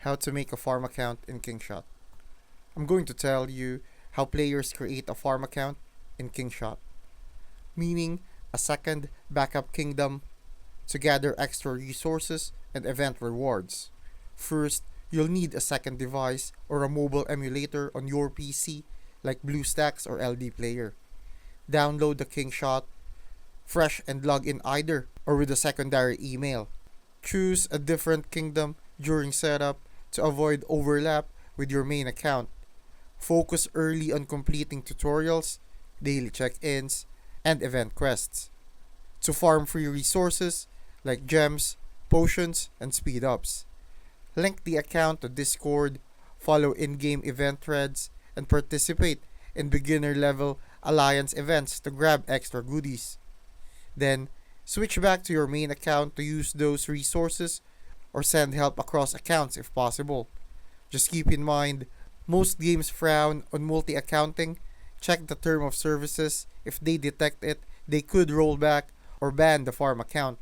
how to make a farm account in Kingshot. I'm going to tell you how players create a farm account in Kingshot, meaning a second backup kingdom to gather extra resources and event rewards. First, you'll need a second device or a mobile emulator on your PC like BlueStacks or LD Player. Download the Kingshot fresh and log in either or with a secondary email. Choose a different kingdom during setup to avoid overlap with your main account. Focus early on completing tutorials, daily check-ins, and event quests. To farm free resources like gems, potions, and speed ups. Link the account to Discord, follow in-game event threads, and participate in beginner level alliance events to grab extra goodies. Then, switch back to your main account to use those resources or send help across accounts if possible. Just keep in mind, most games frown on multi-accounting. Check the term of services. If they detect it, they could roll back or ban the farm account.